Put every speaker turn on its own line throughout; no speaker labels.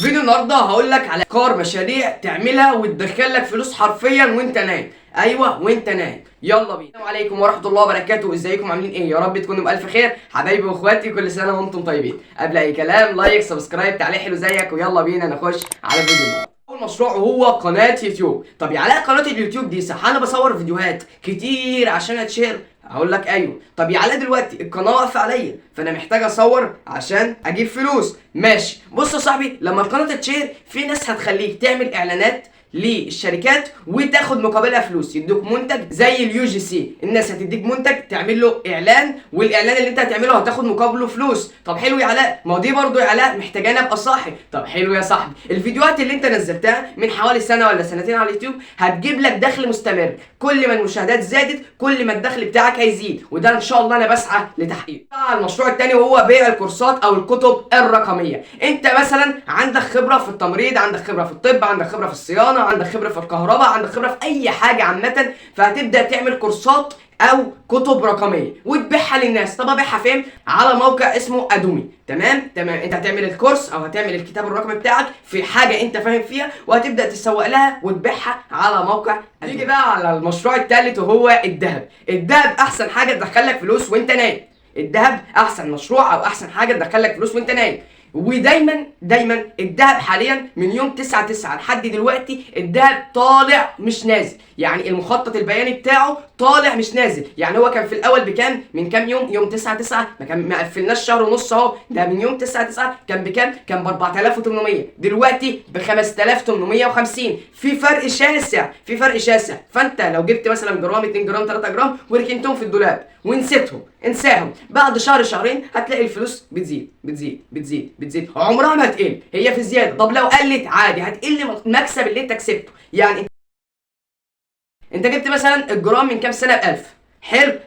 فيديو النهارده هقول لك على افكار مشاريع تعملها وتدخل لك فلوس حرفيا وانت نايم. ايوه وانت نايم. يلا بينا. السلام عليكم ورحمه الله وبركاته، ازيكم عاملين ايه؟ يا رب تكونوا بالف خير حبايبي واخواتي، كل سنه وانتم طيبين. قبل اي كلام لايك سبسكرايب تعليق حلو زيك، ويلا بينا نخش على الفيديو النهارده. اول مشروع هو قناه يوتيوب. طب يا علاء قناه اليوتيوب دي صح انا بصور فيديوهات كتير عشان اتشير؟ هقول لك ايوه. طب يا علاء دلوقتي القناه واقفه عليا فانا محتاج اصور عشان اجيب فلوس. ماشي، بص يا صاحبي، لما القناه تتشير في ناس هتخليك تعمل اعلانات للشركات وتاخد مقابلها فلوس، يدوك منتج زي اليو جي سي. الناس هتديك منتج تعمل له اعلان، والاعلان اللي انت هتعمله هتاخد مقابله فلوس. طب حلو يا علاء، ما هو دي برضه يا علاء محتاجاني ابقى صاحي. طب حلو يا صاحبي، الفيديوهات اللي انت نزلتها من حوالي سنه ولا سنتين على اليوتيوب هتجيب لك دخل مستمر. كل ما المشاهدات زادت كل ما الدخل بتاعك هيزيد، وده ان شاء الله انا بسعى لتحقيقه. المشروع الثاني وهو بيع الكورسات او الكتب الرقميه. انت مثلا عندك خبره في التمريض، عندك خبره في الطب، عندك خبره في الصيانه، عندك خبره في الكهرباء، عندك خبره في اي حاجه عامه، فهتبدا تعمل كورسات او كتب رقميه وتبيعها للناس. طب ابيعها فين؟ على موقع اسمه ادومي. تمام، انت هتعمل الكورس او هتعمل الكتاب الرقمي بتاعك في حاجه انت فاهم فيها، وهتبدا تسوق لها وتبيعها على موقع أدومي. نيجي بقى على المشروع الثالث وهو الذهب. الذهب احسن حاجه تدخلك فلوس وانت نايم. الذهب احسن مشروع او احسن حاجه تدخلك فلوس وانت نايم. ودايما الذهب حاليا من يوم 9/9 لحد دلوقتي الذهب طالع مش نازل. يعني المخطط البياني بتاعه طالع مش نازل. يعني هو كان في الاول بكام؟ من كام يوم 9/9 ما قفلناش شهر ونص اهو. ده من يوم 9/9 كان بكام؟ كان ب 4800، دلوقتي ب 5850. في فرق شاسع. فانت لو جبت مثلا جرام 2 جرام 3 جرام وركنتهم في الدولاب ونسيتهم، انساهم، بعد شهر شهرين هتلاقي الفلوس بتزيد عمرها ما هتقل، هي في زياده. طب لو قلت عادي هتقل المكسب اللي انت كسبته. يعني انت جبت مثلا الجرام من كام سنه ب1000،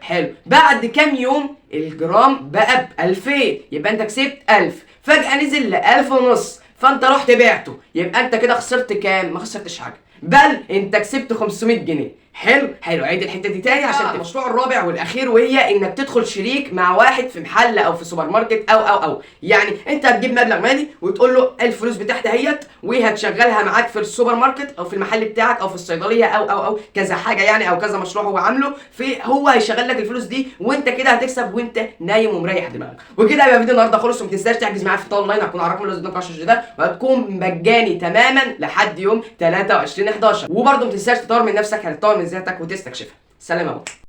حلو، بعد كام يوم الجرام بقى ب2000، يبقى انت كسبت 1000. فجاه نزل ل1000 ونص، فانت رحت بعته، يبقى انت كده خسرت كام؟ ما خسرتش حاجه، بل انت كسبت 500 جنيه. حلو، عيد الحته دي تاني عشان المشروع الرابع والاخير، وهي انك تدخل شريك مع واحد في محل او في سوبر ماركت او يعني انت هتجيب مبلغ مالي وتقول له الفلوس بتاعتي اهيت، وهتشغلها معاك في السوبر ماركت او في المحل بتاعك او في الصيدليه او كذا حاجه يعني، او كذا مشروع هو عامله، هو هيشغل لك الفلوس دي وانت كده هتكسب وانت نايم ومريح دماغك. وكده يبقى فيديو النهارده خلص. وما تنساش تحجز معايا في الطاوله اونلاين، هتكون على الرقم اللي قدامك على الشاشه ده، وهتكون مجاني تماما لحد يوم 23/11. وبرده ما تنساش تطور من نفسك، هتطور من ذاتك وتستكشفها. سلام يا